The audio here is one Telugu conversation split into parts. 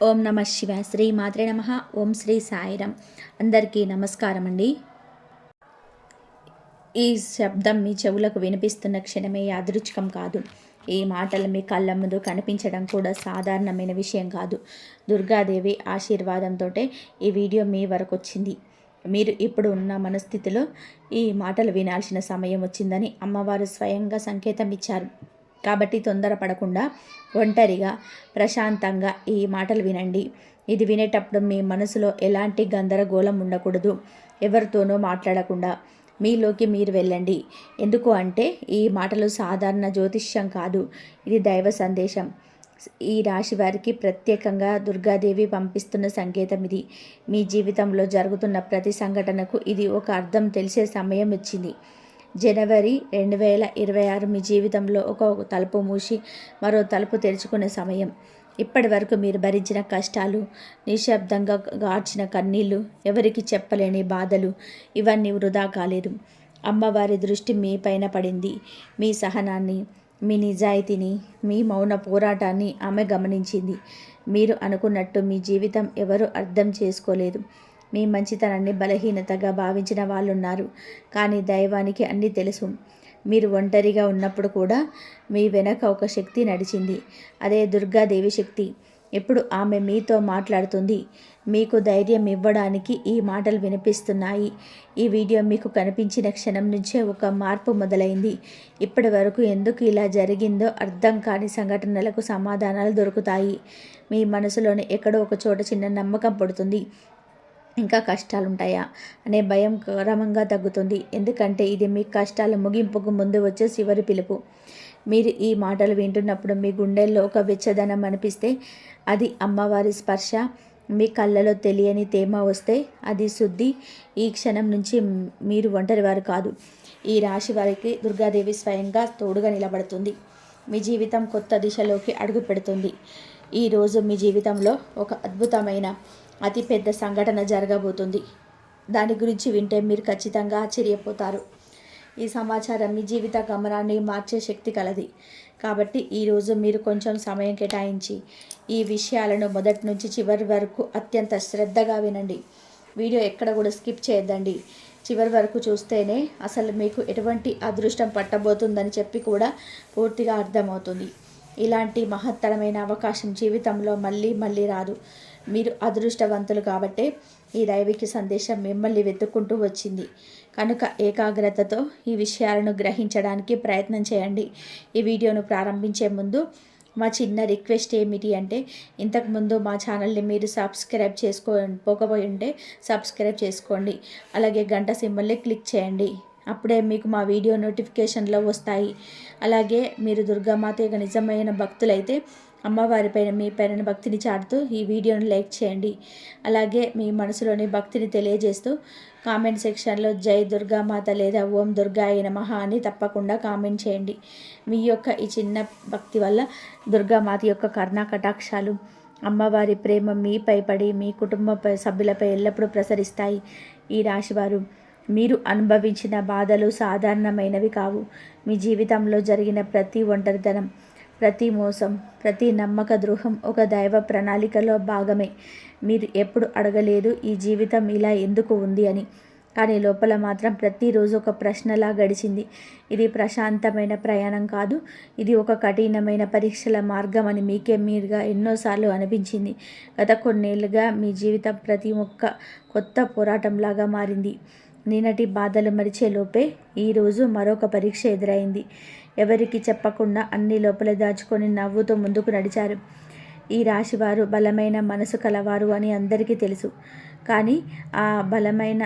ఓం నమ శివ శ్రీ మాత్రే నమ. ఓం శ్రీ సాయిరామ్. అందరికీ నమస్కారం అండి. ఈ శబ్దం మీ చెవులకు వినిపిస్తున్న క్షణమే యాదృచ్ఛికం కాదు. ఈ మాటలు మీ కళ్ళ ముందు కనిపించడం కూడా సాధారణమైన విషయం కాదు. దుర్గాదేవి ఆశీర్వాదంతో ఈ వీడియో మీ వరకు వచ్చింది. మీరు ఇప్పుడు ఉన్న మనస్థితిలో ఈ మాటలు వినాల్సిన సమయం వచ్చిందని అమ్మవారు స్వయంగా సంకేతం ఇచ్చారు. కాబట్టి తొందరపడకుండా ఒంటరిగా ప్రశాంతంగా ఈ మాటలు వినండి. ఇది వినేటప్పుడు మీ మనసులో ఎలాంటి గందరగోళం ఉండకూడదు. ఎవరితోనో మాట్లాడకుండా మీలోకి మీరు వెళ్ళండి. ఎందుకు అంటే ఈ మాటలు సాధారణ జ్యోతిష్యం కాదు, ఇది దైవ సందేశం. ఈ రాశి వారికి ప్రత్యేకంగా దుర్గాదేవి పంపిస్తున్న సంకేతం ఇది. మీ జీవితంలో జరుగుతున్న ప్రతి సంఘటనకు ఇది ఒక అర్థం తెలిసే సమయం వచ్చింది. జనవరి 2026 మీ జీవితంలో ఒక తలుపు మూసి మరో తలుపు తెరుచుకునే సమయం. ఇప్పటి వరకు మీరు భరించిన కష్టాలు, నిశ్శబ్దంగా గార్చిన కన్నీళ్ళు, ఎవరికి చెప్పలేని బాధలు, ఇవన్నీ వృధా కాలేదు. అమ్మవారి దృష్టి మీ పైన పడింది. మీ సహనాన్ని, మీ నిజాయితీని, మీ మౌన పోరాటాన్ని ఆమె గమనించింది. మీరు అనుకున్నట్టు మీ జీవితం ఎవరూ అర్థం చేసుకోలేదు. మీ మంచితనాన్ని బలహీనతగా భావించిన వాళ్ళున్నారు. కానీ దైవానికి అన్నీ తెలుసు. మీరు ఒంటరిగా ఉన్నప్పుడు కూడా మీ వెనక ఒక శక్తి నడిచింది. అదే దుర్గాదేవి శక్తి. ఇప్పుడు ఆమె మీతో మాట్లాడుతుంది. మీకు ధైర్యం ఇవ్వడానికి ఈ మాటలు వినిపిస్తున్నాయి. ఈ వీడియో మీకు కనిపించిన క్షణం నుంచే ఒక మార్పు మొదలైంది. ఇప్పటి వరకు ఎందుకు ఇలా జరిగిందో అర్థం కాని సంఘటనలకు సమాధానాలు దొరుకుతాయి. మీ మనసులోని ఎక్కడో ఒక చోట చిన్న నమ్మకం పడుతుంది. ఇంకా కష్టాలుంటాయా అనే భయం క్రమంగా తగ్గుతుంది. ఎందుకంటే ఇది మీ కష్టాల ముగింపుకు ముందు వచ్చే చివరి పిలుపు. మీరు ఈ మాటలు వింటున్నప్పుడు మీ గుండెల్లో ఒక వెచ్చదనం అనిపిస్తే అది అమ్మవారి స్పర్శ. మీ కళ్ళలో తెలియని తేమ వస్తే అది శుద్ధి. ఈ క్షణం నుంచి మీరు ఒంటరి వారు కాదు. ఈ రాశి వారికి దుర్గాదేవి స్వయంగా తోడుగా నిలబడుతుంది. మీ జీవితం కొత్త దిశలోకి అడుగు పెడుతుంది. ఈరోజు మీ జీవితంలో ఒక అద్భుతమైన అతిపెద్ద సంఘటన జరగబోతుంది. దాని గురించి వింటే మీరు ఖచ్చితంగా ఆశ్చర్యపోతారు. ఈ సమాచారం మీ జీవిత గమనాన్ని మార్చే శక్తి కలది. కాబట్టి ఈరోజు మీరు కొంచెం సమయం కేటాయించి ఈ విషయాలను మొదటి నుంచి చివరి వరకు అత్యంత శ్రద్ధగా వినండి. వీడియో ఎక్కడ కూడా స్కిప్ చేయొద్దండి. చివరి వరకు చూస్తేనే అసలు మీకు ఎటువంటి అదృష్టం పట్టబోతుందని చెప్పి కూడా పూర్తిగా అర్థమవుతుంది. ఇలాంటి మహత్తరమైన అవకాశం జీవితంలో మళ్ళీ మళ్ళీ రాదు. మీరు అదృష్టవంతులు కాబట్టే ఈ దైవిక సందేశం మిమ్మల్ని వెతుక్కుంటూ వచ్చింది. కనుక ఏకాగ్రతతో ఈ విషయాలను గ్రహించడానికి ప్రయత్నం చేయండి. ఈ వీడియోను ప్రారంభించే ముందు మా చిన్న రిక్వెస్ట్ ఏమిటి అంటే, ఇంతకుముందు మా ఛానల్ని మీరు సబ్స్క్రైబ్ పోకపోయి ఉంటే సబ్స్క్రైబ్ చేసుకోండి. అలాగే గంట సింబల్ని క్లిక్ చేయండి. అప్పుడే మీకు మా వీడియో నోటిఫికేషన్లో వస్తాయి. అలాగే మీరు దుర్గామాత యొక్క నిజమైన భక్తులైతే అమ్మవారిపైన మీ పైన భక్తిని చాటుతూ ఈ వీడియోను లైక్ చేయండి. అలాగే మీ మనసులోని భక్తిని తెలియజేస్తూ కామెంట్ సెక్షన్లో జై దుర్గామాత లేదా ఓం దుర్గాయ నమః అని తప్పకుండా కామెంట్ చేయండి. మీ యొక్క ఈ చిన్న భక్తి వల్ల దుర్గామాత యొక్క కరుణా కటాక్షాలు, అమ్మవారి ప్రేమ మీపై పడి మీ కుటుంబ సభ్యులపై ఎల్లప్పుడూ ప్రసరిస్తాయి. ఈ రాశివారు, మీరు అనుభవించిన బాధలు సాధారణమైనవి కావు. మీ జీవితంలో జరిగిన ప్రతి ఒంటరితనం, ప్రతి మోసం, ప్రతి నమ్మక ద్రోహం ఒక దైవ ప్రణాళికలో భాగమే. మీరు ఎప్పుడు అడగలేదు ఈ జీవితం ఇలా ఎందుకు ఉంది అని. కానీ లోపల మాత్రం ప్రతిరోజు ఒక ప్రశ్నలా గడిచింది. ఇది ప్రశాంతమైన ప్రయాణం కాదు, ఇది ఒక కఠినమైన పరీక్షల మార్గం అని మీకే మీరుగా ఎన్నోసార్లు అనిపించింది. గత కొన్నేళ్లుగా మీ జీవితం ప్రతి ఒక్క కొత్త పోరాటంలాగా మారింది. నిన్నటి బాధలు మరిచేలోపే ఈరోజు మరొక పరీక్ష ఎదురైంది. ఎవరికి చెప్పకుండా అన్ని లోపల దాచుకొని నవ్వుతూ ముందుకు నడిచారు. ఈ రాశివారు బలమైన మనసు కలవారు అని అందరికీ తెలుసు. కానీ ఆ బలమైన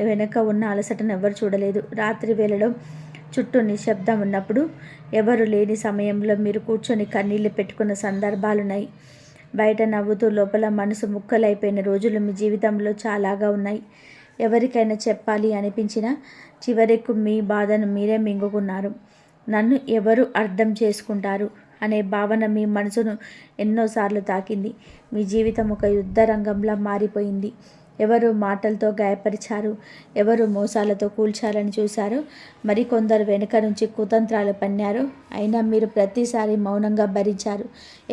వెనుక ఉన్న అలసటను ఎవరు చూడలేదు. రాత్రి వేళలో చుట్టూ నిశ్శబ్దం ఉన్నప్పుడు, ఎవరు లేని సమయంలో మీరు కూర్చొని కన్నీళ్లు పెట్టుకున్న సందర్భాలున్నాయి. బయట నవ్వుతూ లోపల మనసు ముక్కలైపోయిన రోజులు మీ జీవితంలో చాలాగా ఉన్నాయి. ఎవరికైనా చెప్పాలి అనిపించినా చివరకు మీ బాధను మీరే మింగుకున్నారు. నన్ను ఎవరు అర్థం చేసుకుంటారు అనే భావన మీ మనసును ఎన్నోసార్లు తాకింది. మీ జీవితం ఒక యుద్ధ రంగంలా మారిపోయింది. ఎవరు మాటలతో గాయపరిచారు, ఎవరు మోసాలతో కూల్చాలని చూశారు, మరికొందరు వెనుక నుంచి కుతంత్రాలు పన్నారు. అయినా మీరు ప్రతిసారి మౌనంగా భరించారు.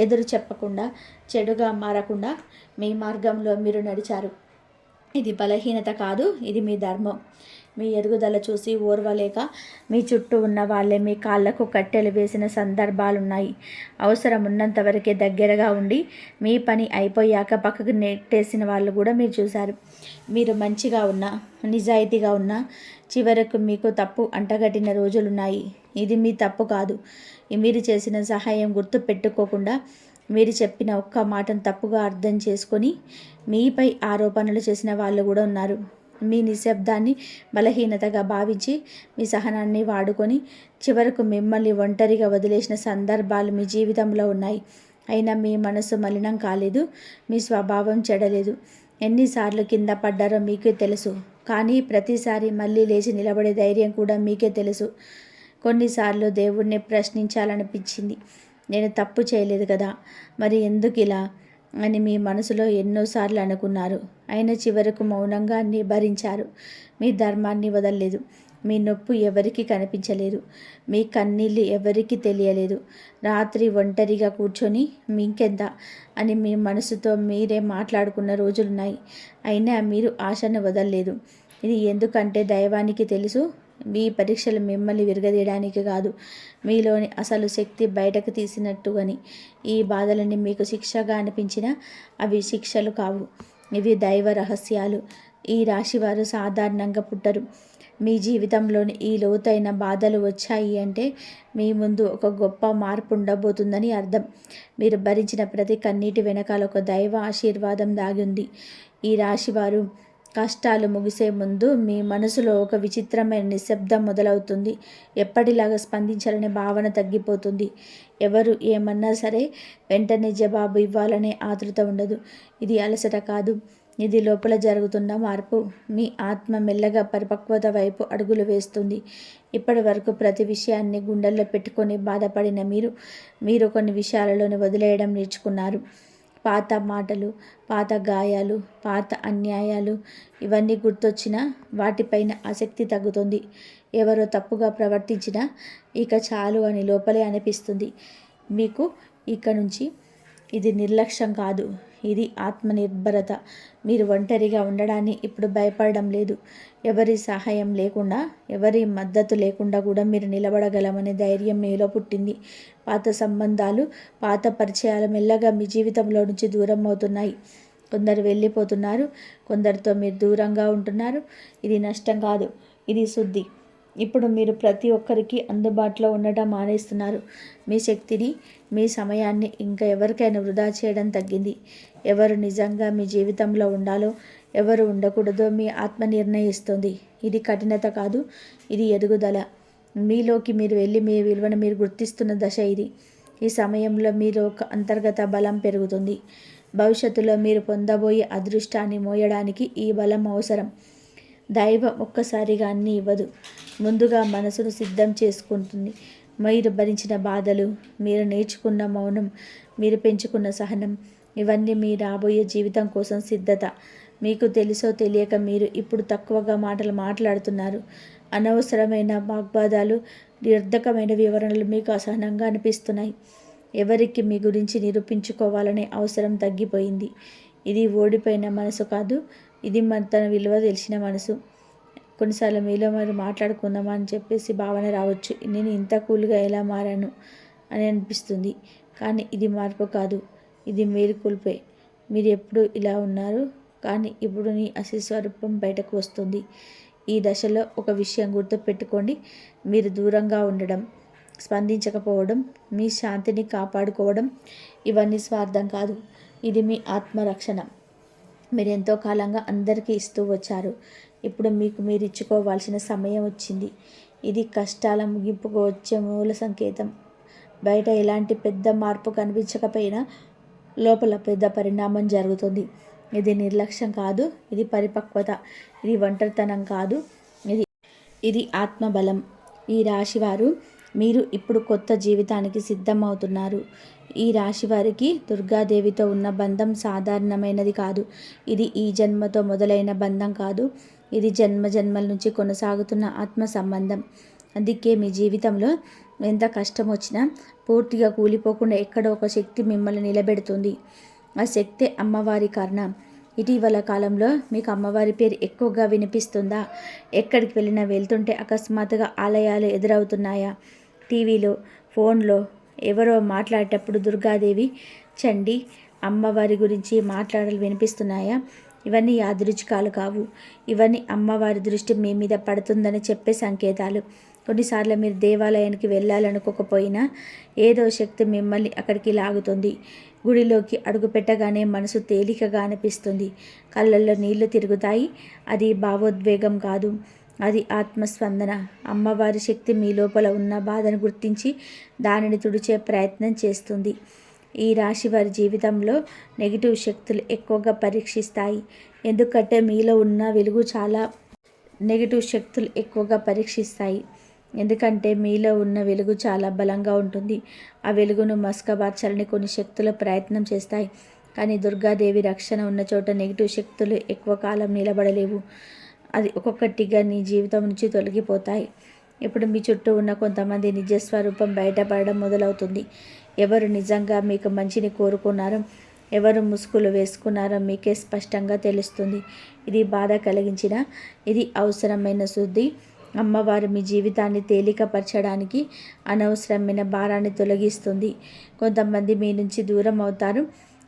ఎదురు చెప్పకుండా, చెడుగా మారకుండా మీ మార్గంలో మీరు నడిచారు. ఇది బలహీనత కాదు, ఇది మీ ధర్మం. మీ ఎదుగుదల చూసి ఓర్వలేక మీ చుట్టూ ఉన్న వాళ్ళే మీ కాళ్లకు కట్టెలు వేసిన సందర్భాలున్నాయి. అవసరం ఉన్నంత వరకే దగ్గరగా ఉండి మీ పని అయిపోయాక పక్కకు నెట్టేసిన వాళ్ళు కూడా మీరు చూశారు. మీరు మంచిగా ఉన్నా, నిజాయితీగా ఉన్నా చివరకు మీకు తప్పు అంటగట్టిన రోజులున్నాయి. ఇది మీ తప్పు కాదు. మీరు చేసిన సహాయం గుర్తు పెట్టుకోకుండా, మీరు చెప్పిన ఒక్క మాటను తప్పుగా అర్థం చేసుకొని మీపై ఆరోపణలు చేసిన వాళ్ళు కూడా ఉన్నారు. మీ నిశ్శబ్దాన్ని బలహీనతగా భావించి మీ సహనాన్ని వాడుకొని చివరకు మిమ్మల్ని ఒంటరిగా వదిలేసిన సందర్భాలు మీ జీవితంలో ఉన్నాయి. అయినా మీ మనసు మలినం కాలేదు, మీ స్వభావం చెడలేదు. ఎన్నిసార్లు కింద పడ్డారో మీకే తెలుసు, కానీ ప్రతిసారి మళ్ళీ లేచి నిలబడే ధైర్యం కూడా మీకే తెలుసు. కొన్నిసార్లు దేవుడిని ప్రశ్నించాలనిపించింది. నేను తప్పు చేయలేదు కదా, మరి ఎందుకు ఇలా అని మీ మనసులో ఎన్నోసార్లు అనుకున్నారు. అయినా చివరకు మౌనంగా భరించారు. మీ ధర్మాన్ని వదలలేదు. మీ నొప్పి ఎవరికి కనిపించలేదు. మీ కన్నీళ్ళు ఎవరికి తెలియలేదు. రాత్రి ఒంటరిగా కూర్చొని మీకెంత అని మీ మనసుతో మీరే మాట్లాడుకున్న రోజులున్నాయి. అయినా మీరు ఆశను వదలలేదు. ఇది ఎందుకంటే దైవానికి తెలుసు, మీ పరీక్షలు మిమ్మల్ని విరగదీయడానికి కాదు, మీలోని అసలు శక్తి బయటకు తీసినట్టు అని. ఈ బాధలన్నీ మీకు శిక్షగా అనిపించినా అవి శిక్షలు కావు, ఇవి దైవ రహస్యాలు. ఈ రాశివారు సాధారణంగా పుట్టరు. మీ జీవితంలోని ఈ లోతైన బాధలు వచ్చాయి అంటే మీ ముందు ఒక గొప్ప మార్పు ఉండబోతుందని అర్థం. మీరు భరించిన ప్రతి కన్నీటి వెనకాల ఒక దైవ ఆశీర్వాదం దాగి ఉంది. ఈ రాశివారు కష్టాలు ముగిసే ముందు మీ మనసులో ఒక విచిత్రమైన నిశ్శబ్దం మొదలవుతుంది. ఎప్పటిలాగా స్పందించాలనే భావన తగ్గిపోతుంది. ఎవరు ఏమన్నా సరే వెంటనే జవాబు ఇవ్వాలనే ఆతృత ఉండదు. ఇది అలసట కాదు, ఇది లోపల జరుగుతున్న మార్పు. మీ ఆత్మ మెల్లగా పరిపక్వత వైపు అడుగులు వేస్తుంది. ఇప్పటి వరకు ప్రతి విషయాన్ని గుండెల్లో పెట్టుకొని బాధపడిన మీరు కొన్ని విషయాలలోనే వదిలేయడం నేర్చుకున్నారు. పాత మాటలు, పాత గాయాలు, పాత అన్యాయాలు ఇవన్నీ గుర్తొచ్చినా వాటిపైన ఆసక్తి తగ్గుతుంది. ఎవరో తప్పుగా ప్రవర్తించినా ఇక చాలు అని లోపలే అనిపిస్తుంది మీకు. ఇక నుంచి ఇది నిర్లక్ష్యం కాదు, ఇది ఆత్మనిర్భరత. మీరు ఒంటరిగా ఉండడాన్ని ఇప్పుడు భయపడడం లేదు. ఎవరి సహాయం లేకుండా, ఎవరి మద్దతు లేకుండా కూడా మీరు నిలబడగలమనే ధైర్యం మీలో పుట్టింది. పాత సంబంధాలు, పాత పరిచయాలు మెల్లగా మీ జీవితంలో నుంచి దూరం అవుతున్నాయి. కొందరు వెళ్ళిపోతున్నారు, కొందరితో మీరు దూరంగా ఉంటున్నారు. ఇది నష్టం కాదు, ఇది శుద్ధి. ఇప్పుడు మీరు ప్రతి ఒక్కరికి అందుబాటులో ఉండటం మానేస్తున్నారు. మీ శక్తిని, మీ సమయాన్ని ఇంకా ఎవరికైనా వృధా చేయడం తగ్గింది. ఎవరు నిజంగా మీ జీవితంలో ఉండాలో, ఎవరు ఉండకూడదో మీ ఆత్మ నిర్ణయిస్తుంది. ఇది కఠినత కాదు, ఇది ఎదుగుదల. మీలోకి మీరు వెళ్ళి మీ విలువను మీరు గుర్తిస్తున్న దశ ఇది. ఈ సమయంలో మీరు ఒక అంతర్గత బలం పెరుగుతుంది. భవిష్యత్తులో మీరు పొందబోయే అదృష్టాన్ని మోయడానికి ఈ బలం అవసరం. దైవం ఒక్కసారిగా అన్నీ ఇవ్వదు, ముందుగా మనసును సిద్ధం చేసుకుంటుంది. మీరు భరించిన బాధలు, మీరు నేర్చుకున్న మౌనం, మీరు పెంచుకున్న సహనం, ఇవన్నీ మీ రాబోయే జీవితం కోసం సిద్ధత. మీకు తెలుసో తెలియక మీరు ఇప్పుడు తక్కువగా మాటలు మాట్లాడుతున్నారు. అనవసరమైన వాగ్వాదాలు, నిరర్ధకమైన వివరణలు మీకు అసహనంగా అనిపిస్తున్నాయి. ఎవరికి మీ గురించి నిరూపించుకోవాలనే అవసరం తగ్గిపోయింది. ఇది ఓడిపోయిన మనసు కాదు, ఇది తన విలువ తెలిసిన మనసు. కొన్నిసార్లు మీలో మరి మాట్లాడుకుందామా అని చెప్పేసి భావన రావచ్చు. నేను ఇంత కూల్గా ఎలా మారాను అని అనిపిస్తుంది. కానీ ఇది మార్పు కాదు, ఇది మేలుకొల్పే. మీరు ఎప్పుడు ఇలా ఉన్నారు, కానీ ఇప్పుడు నీ అసలు స్వరూపం బయటకు వస్తుంది. ఈ దశలో ఒక విషయం గుర్తుపెట్టుకోండి. మీరు దూరంగా ఉండడం, స్పందించకపోవడం, మీ శాంతిని కాపాడుకోవడం ఇవన్నీ స్వార్థం కాదు, ఇది మీ ఆత్మరక్షణ. మీరు ఎంతో కాలంగా అందరికీ ఇస్తూ వచ్చారు. ఇప్పుడు మీకు మీరు ఇచ్చుకోవాల్సిన సమయం వచ్చింది. ఇది కష్టాల ముగింపుకు వచ్చే మూల సంకేతం. బయట ఎలాంటి పెద్ద మార్పు కనిపించకపోయినా లోపల పెద్ద పరిణామం జరుగుతుంది. ఇది నిర్లక్ష్యం కాదు, ఇది పరిపక్వత. ఇది ఒంటరితనం కాదు, ఇది ఆత్మబలం. ఈ రాశివారు మీరు ఇప్పుడు కొత్త జీవితానికి సిద్ధమవుతున్నారు. ఈ రాశి వారికి దుర్గాదేవితో ఉన్న బంధం సాధారణమైనది కాదు. ఇది ఈ జన్మతో మొదలైన బంధం కాదు. ఇది జన్మ జన్మల నుంచి కొనసాగుతున్న ఆత్మ సంబంధం. అందుకే మీ జీవితంలో ఎంత కష్టం వచ్చినా పూర్తిగా కూలిపోకుండా ఎక్కడో ఒక శక్తి మిమ్మల్ని నిలబెడుతుంది. ఆ శక్తి అమ్మవారి కారణం. ఇటీవల కాలంలో మీకు అమ్మవారి పేరు ఎక్కువగా వినిపిస్తుందా? ఎక్కడికి వెళ్ళినా వెళ్తుంటే అకస్మాత్తుగా ఆలయాలు ఎదురవుతున్నాయా? టీవీలో, ఫోన్లో ఎవరో మాట్లాడేటప్పుడు దుర్గాదేవి, చండి, అమ్మవారి గురించి మాట్లాడాలి వినిపిస్తున్నాయా? ఇవన్నీ యాదృచ్ఛికాలు కావు. ఇవన్నీ అమ్మవారి దృష్టి మీ మీద పడుతుందని చెప్పే సంకేతాలు. కొన్నిసార్లు మీరు దేవాలయానికి వెళ్ళాలనుకోకపోయినా ఏదో శక్తి మిమ్మల్ని అక్కడికి లాగుతుంది. గుడిలోకి అడుగు పెట్టగానే మనసు తేలికగా అనిపిస్తుంది. కళ్ళల్లో నీళ్లు తిరుగుతాయి. అది భావోద్వేగం కాదు, అది ఆత్మస్పందన. అమ్మవారి శక్తి మీ లోపల ఉన్న బాధను గుర్తించి దానిని తుడిచే ప్రయత్నం చేస్తుంది. ఈ రాశి వారి జీవితంలో నెగిటివ్ శక్తులు ఎక్కువగా పరీక్షిస్తాయి. ఎందుకంటే మీలో ఉన్న వెలుగు చాలా నెగిటివ్ శక్తులు ఎక్కువగా పరీక్షిస్తాయి. ఎందుకంటే మీలో ఉన్న వెలుగు చాలా బలంగా ఉంటుంది. ఆ వెలుగును మసకబార్చాలని కొన్ని శక్తులు ప్రయత్నం చేస్తాయి. కానీ దుర్గాదేవి రక్షణ ఉన్న చోట నెగిటివ్ శక్తులు ఎక్కువ కాలం నిలబడలేవు. అది ఒక్కొక్కటిగా నీ జీవితం నుంచి తొలగిపోతాయి. ఇప్పుడు మీ చుట్టూ ఉన్న కొంతమంది నిజస్వరూపం బయటపడడం మొదలవుతుంది. ఎవరు నిజంగా మీకు మంచిని కోరుకున్నారో, ఎవరు ముసుగులు వేసుకున్నారో మీకే స్పష్టంగా తెలుస్తుంది. ఇది బాధ కలిగించిన, ఇది అవసరమైన శుద్ధి. అమ్మవారు మీ జీవితాన్ని తేలికపరచడానికి అనవసరమైన భారాన్ని తొలగిస్తుంది. కొంతమంది మీ నుంచి దూరం అవుతారు.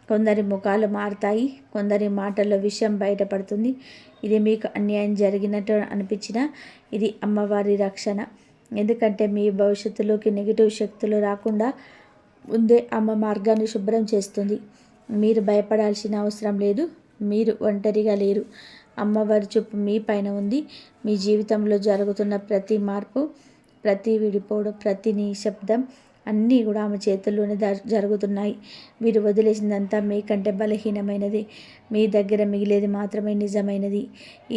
కొందరి ముఖాలు మారుతాయి. కొందరి మాటల్లో విషయం బయటపడుతుంది. ఇది మీకు అన్యాయం జరిగినట్టు అనిపించినా ఇది అమ్మవారి రక్షణ. ఎందుకంటే మీ భవిష్యత్తులోకి నెగిటివ్ శక్తులు రాకుండా ముందే అమ్మ మార్గాన్ని శుభ్రం చేస్తుంది. మీరు భయపడాల్సిన అవసరం లేదు. మీరు ఒంటరిగా లేరు. అమ్మవారి చూపు మీ పైన ఉంది. మీ జీవితంలో జరుగుతున్న ప్రతి మార్పు, ప్రతి విడిపోవడం, ప్రతి నిశ్శబ్దం అన్నీ కూడా ఆమె చేతుల్లోనే జరుగుతున్నాయి. మీరు వదిలేసిందంతా మీకంటే బలహీనమైనది. మీ దగ్గర మిగిలేది మాత్రమే నిజమైనది.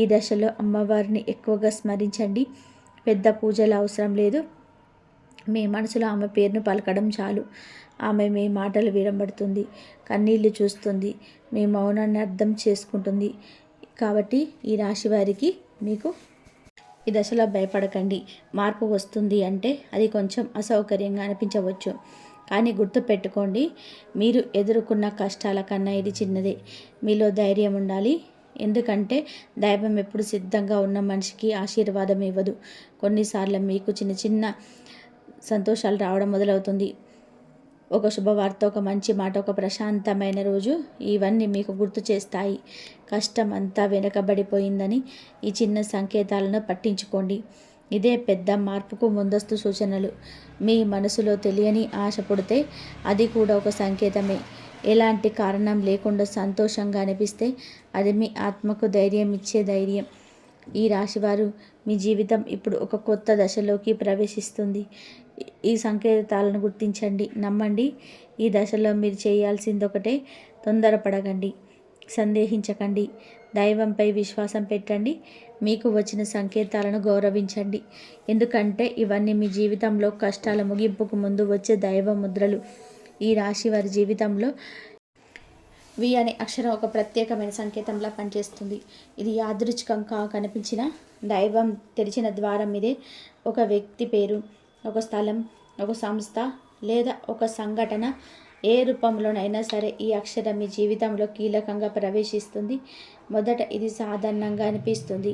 ఈ దశలో అమ్మవారిని ఎక్కువగా స్మరించండి. పెద్ద పూజలు అవసరం లేదు. మీ మనసులో ఆమె పేరును పలకడం చాలు. ఆమె మీ మాటలు వినబడుతుంది, కన్నీళ్లు చూస్తుంది, మీ మౌనాన్ని అర్థం చేసుకుంటుంది. కాబట్టి ఈ రాశి వారికి మీకు ఈ దశలో భయపడకండి. మార్పు వస్తుంది అంటే అది కొంచెం అసౌకర్యంగా అనిపించవచ్చు. కానీ గుర్తుపెట్టుకోండి, మీరు ఎదుర్కొన్న కష్టాల కన్నా ఇది చిన్నదే. మీలో ధైర్యం ఉండాలి. ఎందుకంటే దైవం ఎప్పుడు సిద్ధంగా ఉన్న మనిషికి ఆశీర్వాదం ఇవ్వదు. కొన్నిసార్లు మీకు చిన్న చిన్న సంతోషాలు రావడం మొదలవుతుంది. ఒక శుభవార్త, ఒక మంచి మాట, ఒక ప్రశాంతమైన రోజు, ఇవన్నీ మీకు గుర్తు చేస్తాయి. కష్టం అంతా వెనకబడిపోయిందని ఈ చిన్న సంకేతాలను పట్టించుకోండి. ఇదే పెద్ద మార్పుకు ముందస్తు సూచనలు. మీ మనసులో తెలియని ఆశ పుడితే అది కూడా ఒక సంకేతమే. ఎలాంటి కారణం లేకుండా సంతోషంగా అనిపిస్తే అది మీ ఆత్మకు ధైర్యం ఇచ్చే ధైర్యం. ఈ రాశివారు మీ జీవితం ఇప్పుడు ఒక కొత్త దశలోకి ప్రవేశిస్తుంది. ఈ సంకేతాలను గుర్తించండి, నమ్మండి. ఈ దశలో మీరు చేయాల్సింది ఒకటే: తొందరపడకండి, సందేహించకండి, దైవంపై విశ్వాసం పెట్టండి. మీకు వచ్చిన సంకేతాలను గౌరవించండి. ఎందుకంటే ఇవన్నీ మీ జీవితంలో కష్టాల ముగింపుకు ముందు వచ్చే దైవ ముద్రలు. ఈ రాశి వారి జీవితంలో వి అనే అక్షరం ఒక ప్రత్యేకమైన సంకేతంలా పనిచేస్తుంది. ఇది యాదృచ్ఛికంగా కనిపించిన దైవం తెరిచిన ద్వారం ఇదే. ఒక వ్యక్తి పేరు, ఒక స్థలం, ఒక సంస్థ లేదా ఒక సంఘటన, ఏ రూపంలోనైనా సరే ఈ అక్షరం మీ జీవితంలో కీలకంగా ప్రవేశిస్తుంది. మొదట ఇది సాధారణంగా అనిపిస్తుంది,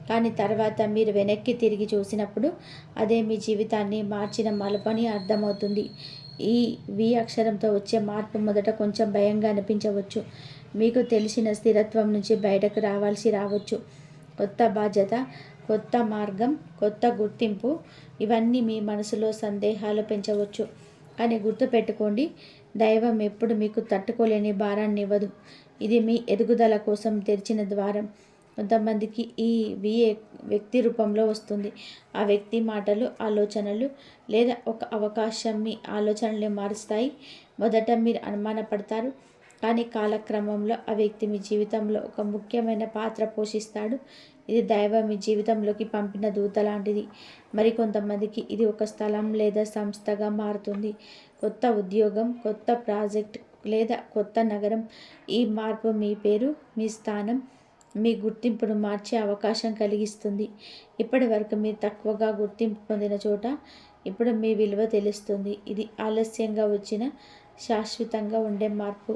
కానీ తర్వాత మీరు వెనక్కి తిరిగి చూసినప్పుడు అదే మీ జీవితాన్ని మార్చిన మలుపని అర్థమవుతుంది. ఈ వి అక్షరంతో వచ్చే మార్పు మొదట కొంచెం భయంగా అనిపించవచ్చు. మీకు తెలిసిన స్థిరత్వం నుంచి బయటకు రావచ్చు. కొత్త బాధ్యత, కొత్త మార్గం, కొత్త గుర్తింపు, ఇవన్నీ మీ మనసులో సందేహాలు పెంచవచ్చు. కానీ గుర్తుపెట్టుకోండి, దైవం ఎప్పుడు మీకు తట్టుకోలేని భారాన్ని ఇవ్వదు. ఇది మీ ఎదుగుదల కోసం తెరిచిన ద్వారం. కొంతమందికి ఈ వ్యక్తి రూపంలో వస్తుంది. ఆ వ్యక్తి మాటలు, ఆలోచనలు లేదా ఒక అవకాశం మీ ఆలోచనల్ని మారుస్తాయి. మొదట మీరు అనుమానపడతారు, కానీ కాలక్రమంలో ఆ వ్యక్తి మీ జీవితంలో ఒక ముఖ్యమైన పాత్ర పోషిస్తాడు. ఇది దైవం మీ జీవితంలోకి పంపిన దూత లాంటిది. మరి కొంతమందికి ఇది ఒక స్థలం లేదా సంస్థగా మారుతుంది. కొత్త ఉద్యోగం, కొత్త ప్రాజెక్ట్ లేదా కొత్త నగరం. ఈ మార్పు మీ పేరు, మీ స్థానం, మీ గుర్తింపును మార్చే అవకాశం కలిగిస్తుంది. ఇప్పటి వరకు మీరు తక్కువగా గుర్తింపు పొందిన చోట ఇప్పుడు మీ విలువ తెలుస్తుంది. ఇది ఆలస్యంగా వచ్చిన శాశ్వతంగా ఉండే మార్పు.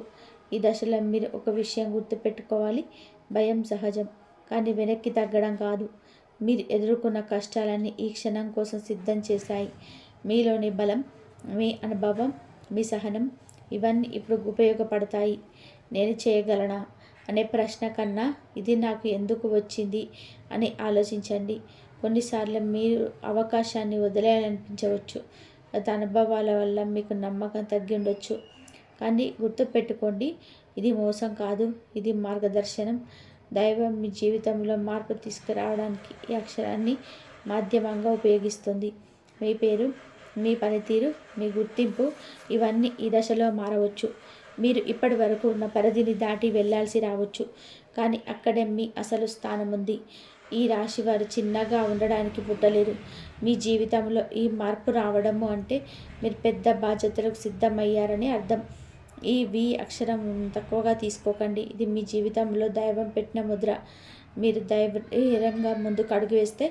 ఈ దశలో మీరు ఒక విషయం గుర్తుపెట్టుకోవాలి. భయం సహజం, కానీ వెనక్కి తగ్గడం కాదు. మీరు ఎదుర్కొన్న కష్టాలన్నీ ఈ క్షణం కోసం సిద్ధం చేశాయి. మీలోని బలం, మీ అనుభవం, మీ సహనం ఇవన్నీ ఇప్పుడు ఉపయోగపడతాయి. నేను చేయగలనా అనే ప్రశ్న కన్నా ఇది నాకు ఎందుకు వచ్చింది అని ఆలోచించండి. కొన్నిసార్లు మీరు అవకాశాన్ని వదిలేయాలనిపించవచ్చు. గత అనుభవాల వల్ల మీకు నమ్మకం తగ్గి ఉండొచ్చు. కానీ గుర్తుపెట్టుకోండి, ఇది మోసం కాదు, ఇది మార్గదర్శనం. దైవం మీ జీవితంలో మార్పు తీసుకురావడానికి ఈ అక్షరాన్ని మాధ్యమంగా ఉపయోగిస్తుంది. మీ పేరు, మీ పనితీరు, మీ గుర్తింపు ఇవన్నీ ఈ దశలో మారవచ్చు. మీరు ఇప్పటి వరకు ఉన్న పరిధిని దాటి వెళ్ళాల్సి రావచ్చు, కానీ అక్కడే మీ అసలు స్థానం ఉంది. ఈ రాశి వారు చిన్నగా ఉండడానికి పుట్టలేరు. మీ జీవితంలో ఈ మార్పు రావడము అంటే మీరు పెద్ద బాధ్యతలకు సిద్ధమయ్యారని అర్థం. ఈ వి అక్షరం తక్కువగా తీసుకోకండి. ఇది మీ జీవితంలో దైవం పెట్టిన ముద్ర. మీరు ధైర్యంగా ముందుకు అడుగు వేస్తే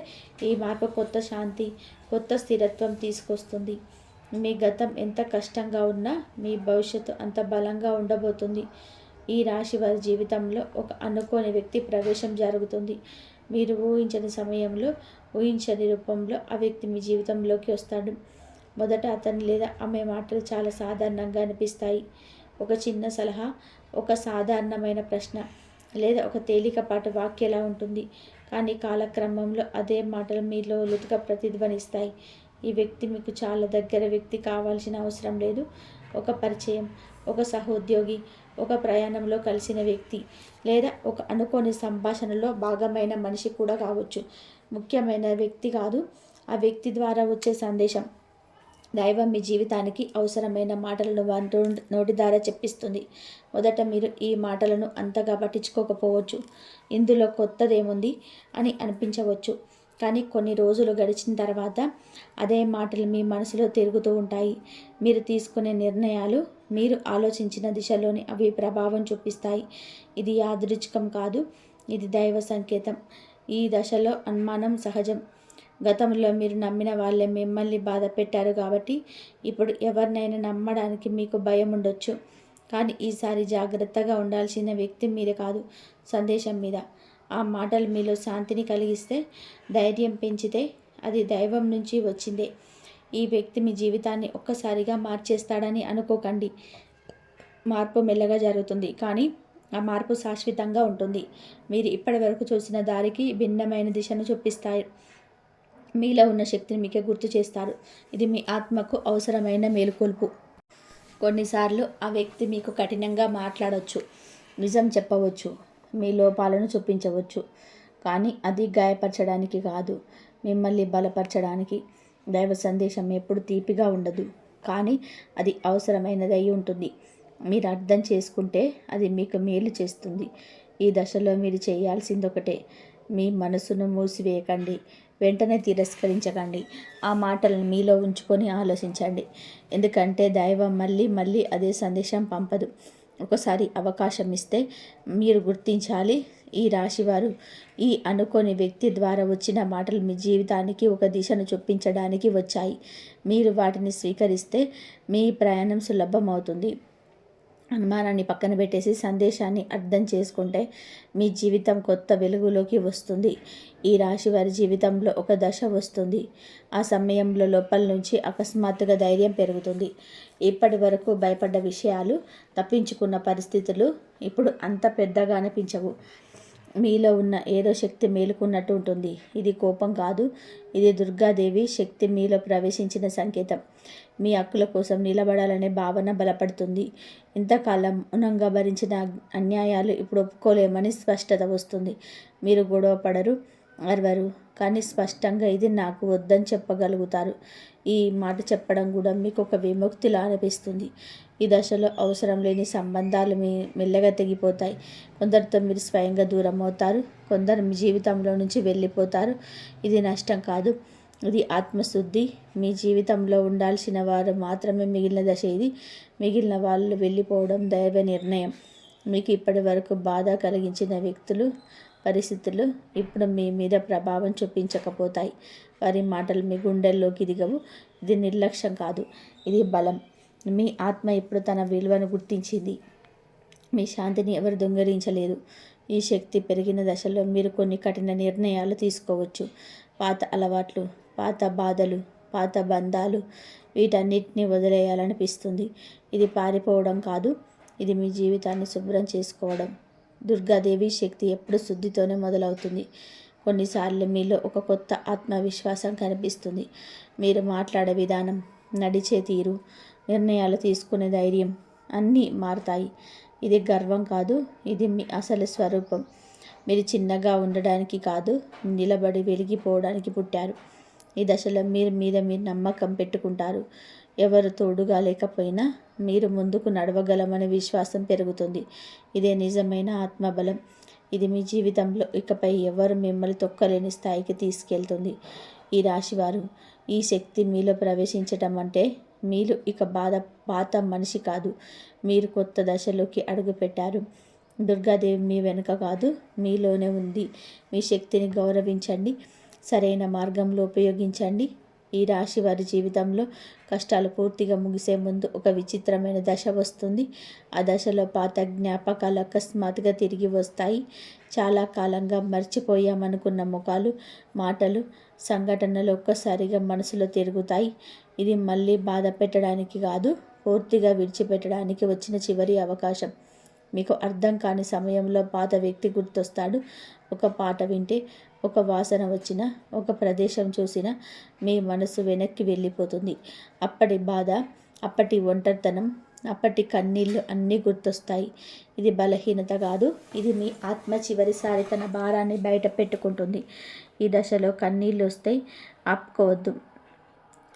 ఈ మార్పు కొత్త శాంతి, కొత్త స్థిరత్వం తీసుకొస్తుంది. మీ గతం ఎంత కష్టంగా ఉన్నా మీ భవిష్యత్తు అంత బలంగా ఉండబోతుంది. ఈ రాశి వారి జీవితంలో ఒక అనుకోని వ్యక్తి ప్రవేశం జరుగుతుంది. మీరు ఊహించని సమయంలో, ఊహించని రూపంలో ఆ వ్యక్తి మీ జీవితంలోకి వస్తాడు. మొదట అతను లేదా ఆమె మాటలు చాలా సాధారణంగా అనిపిస్తాయి. ఒక చిన్న సలహా, ఒక సాధారణమైన ప్రశ్న లేదా ఒక తేలికపాటి వాక్యలా ఉంటుంది. కానీ కాలక్రమంలో అదే మాటలు మీలో లోతుగా ప్రతిధ్వనిస్తాయి. ఈ వ్యక్తి మీకు చాలా దగ్గర వ్యక్తి కావాల్సిన అవసరం లేదు. ఒక పరిచయం, ఒక సహోద్యోగి, ఒక ప్రయాణంలో కలిసిన వ్యక్తి లేదా ఒక అనుకోని సంభాషణలో భాగమైన మనిషి కూడా కావచ్చు. ముఖ్యమైన వ్యక్తి కాదు, ఆ వ్యక్తి ద్వారా వచ్చే సందేశం. దైవం మీ జీవితానికి అవసరమైన మాటలను నోటి ద్వారా చెప్పిస్తుంది. మొదట మీరు ఈ మాటలను అంతగా పట్టించుకోకపోవచ్చు. ఇందులో కొత్తదేముంది అని అనిపించవచ్చు. కానీ కొన్ని రోజులు గడిచిన తర్వాత అదే మాటలు మీ మనసులో తిరుగుతూ ఉంటాయి. మీరు తీసుకునే నిర్ణయాలు, మీరు ఆలోచించిన దిశలోని అవి ప్రభావం చూపిస్తాయి. ఇది యాదృచ్ఛికం కాదు, ఇది దైవ సంకేతం. ఈ దశలో అనుమానం సహజం. గతంలో మీరు నమ్మిన వాళ్ళే మిమ్మల్ని బాధ పెట్టారు కాబట్టి ఇప్పుడు ఎవరినైనా నమ్మడానికి మీకు భయం ఉండొచ్చు. కానీ ఈసారి జాగ్రత్తగా ఉండాల్సిన వ్యక్తి మీద కాదు, సందేశం మీద. ఆ మాటలు మీలో శాంతిని కలిగిస్తే, ధైర్యం పెంచితే అది దైవం నుంచి వచ్చిందే. ఈ వ్యక్తి మీ జీవితాన్ని ఒక్కసారిగా మార్చేస్తాడని అనుకోకండి. మార్పు మెల్లగా జరుగుతుంది, కానీ ఆ మార్పు శాశ్వతంగా ఉంటుంది. మీరు ఇప్పటి వరకు చూసిన దారికి భిన్నమైన దిశను చూపిస్తాయి. మీలో ఉన్న శక్తిని మీకే గుర్తు చేస్తారు. ఇది మీ ఆత్మకు అవసరమైన మేలుకొల్పు. కొన్నిసార్లు ఆ వ్యక్తి మీకు కఠినంగా మాట్లాడవచ్చు, నిజం చెప్పవచ్చు, మీ లోపాలను చూపించవచ్చు. కానీ అది గాయపరచడానికి కాదు, మిమ్మల్ని బలపరచడానికి. దైవ సందేశం ఎప్పుడు తీపిగా ఉండదు, కానీ అది అవసరమైనది అయి ఉంటుంది. మీరు అర్థం చేసుకుంటే అది మీకు మేలు చేస్తుంది. ఈ దశలో మీరు చేయాల్సింది ఒకటే, మీ మనసును మూసివేయకండి, వెంటనే తిరస్కరించకండి. ఆ మాటలను మీలో ఉంచుకొని ఆలోచించండి. ఎందుకంటే దైవం మళ్ళీ మళ్ళీ అదే సందేశం పంపదు. ఒకసారి అవకాశం ఇస్తే మీరు గుర్తించాలి, ఈ రాశివారు ఈ అనుకోని వ్యక్తి ద్వారా వచ్చిన మాటలు మీ జీవితానికి ఒక దిశను చూపించడానికి వచ్చాయి. మీరు వాటిని స్వీకరిస్తే మీ ప్రయాణం సులభమవుతుంది. అనుమానాన్ని పక్కన పెట్టేసి సందేశాన్ని అర్థం చేసుకుంటే మీ జీవితం కొత్త వెలుగులోకి వస్తుంది. ఈ రాశి వారి జీవితంలో ఒక దశ వస్తుంది. ఆ సమయంలో లోపల నుంచి అకస్మాత్తుగా ధైర్యం పెరుగుతుంది. ఇప్పటి వరకు భయపడ్డ విషయాలు, తప్పించుకున్న పరిస్థితులు ఇప్పుడు అంత పెద్దగా అనిపించవు. మీలో ఉన్న ఏదో శక్తి మేలుకున్నట్టు ఉంటుంది. ఇది కోపం కాదు, ఇది దుర్గాదేవి శక్తి మీలో ప్రవేశించిన సంకేతం. మీ హక్కుల కోసం నిలబడాలనే భావన బలపడుతుంది. ఇంతకాలం మౌనంగా భరించిన అన్యాయాలు ఇప్పుడు ఒప్పుకోలేమని స్పష్టత వస్తుంది. మీరు గొడవ పడరు, అరవరు, కానీ స్పష్టంగా ఇది నాకు వద్దని చెప్పగలుగుతారు. ఈ మాట చెప్పడం కూడా మీకు ఒక విముక్తిలా అనిపిస్తుంది. ఈ దశలో అవసరం లేని సంబంధాలు మెల్లగా తెగిపోతాయి. కొందరితో మీరు స్వయంగా దూరం అవుతారు, కొందరు మీ జీవితంలో నుంచి వెళ్ళిపోతారు. ఇది నష్టం కాదు, ఇది ఆత్మశుద్ధి. మీ జీవితంలో ఉండాల్సిన వారు మాత్రమే మిగిలిన దశ ఇది. మిగిలిన వాళ్ళు వెళ్ళిపోవడం దైవ నిర్ణయం. మీకు ఇప్పటి వరకు బాధ కలిగించిన వ్యక్తులు, పరిస్థితులు ఇప్పుడు మీ మీద ప్రభావం చూపించకపోతాయి. వారి మాటలు మీ గుండెల్లోకి దిగవు. ఇది నిర్లక్ష్యం కాదు, ఇది బలం. మీ ఆత్మ ఇప్పుడు తన విలువను గుర్తించింది. మీ శాంతిని ఎవరు దొంగిలించలేదు. ఈ శక్తి పెరిగిన దశలో మీరు కొన్ని కఠిన నిర్ణయాలు తీసుకోవచ్చు. పాత అలవాట్లు, పాత బాధలు, పాత బంధాలు, వీటన్నిటిని వదిలేయాలనిపిస్తుంది. ఇది పారిపోవడం కాదు, ఇది మీ జీవితాన్ని శుభ్రం చేసుకోవడం. దుర్గాదేవి శక్తి ఎప్పుడు శుద్ధితోనే మొదలవుతుంది. కొన్నిసార్లు మీలో ఒక కొత్త ఆత్మవిశ్వాసం కనిపిస్తుంది. మీరు మాట్లాడే విధానం, నడిచే తీరు, నిర్ణయాలు తీసుకునే ధైర్యం అన్నీ మారుతాయి. ఇది గర్వం కాదు, ఇది మీ అసలు స్వరూపం. మీరు చిన్నగా ఉండడానికి కాదు, నిలబడి వెలిగిపోవడానికి పుట్టారు. ఈ దశలో మీరు నమ్మకం పెట్టుకుంటారు. ఎవరు తోడుగా లేకపోయినా మీరు ముందుకు నడవగలమనే విశ్వాసం పెరుగుతుంది. ఇదే నిజమైన ఆత్మబలం. ఇది మీ జీవితంలో ఇకపై ఎవరు మిమ్మల్ని తొక్కలేని స్థాయికి తీసుకెళ్తుంది. ఈ రాశివారు, ఈ శక్తి మీలో ప్రవేశించటం అంటే మీరు ఇక పాత మనిషి కాదు, మీరు కొత్త దశలోకి అడుగుపెట్టారు. దుర్గాదేవి మీ వెనుక కాదు, మీలోనే ఉంది. మీ శక్తిని గౌరవించండి, సరైన మార్గంలో ఉపయోగించండి. ఈ రాశి వారి జీవితంలో కష్టాలు పూర్తిగా ముగిసే ముందు ఒక విచిత్రమైన దశ వస్తుంది. ఆ దశలో పాత జ్ఞాపకాలు అకస్మాత్తుగా తిరిగి వస్తాయి. చాలా కాలంగా మర్చిపోయామనుకున్న ముఖాలు, మాటలు, సంఘటనలు ఒక్కసారిగా మనసులో తిరుగుతాయి. ఇది మళ్ళీ బాధ పెట్టడానికి కాదు, పూర్తిగా విడిచిపెట్టడానికి వచ్చిన చివరి అవకాశం. మీకు అర్థం కాని సమయంలో పాత వ్యక్తి గుర్తొస్తాడు. ఒక పాట వింటే, ఒక వాసన వచ్చిన, ఒక ప్రదేశం చూసిన మీ మనసు వెనక్కి వెళ్ళిపోతుంది. అప్పటి బాధ, అప్పటి ఒంటరితనం, అప్పటి కన్నీళ్ళు అన్నీ గుర్తొస్తాయి. ఇది బలహీనత కాదు, ఇది మీ ఆత్మ చివరిసారి తన భారాన్ని బయట పెట్టుకుంటుంది. ఈ దశలో కన్నీళ్ళు వస్తాయి, ఆపుకోవద్దు.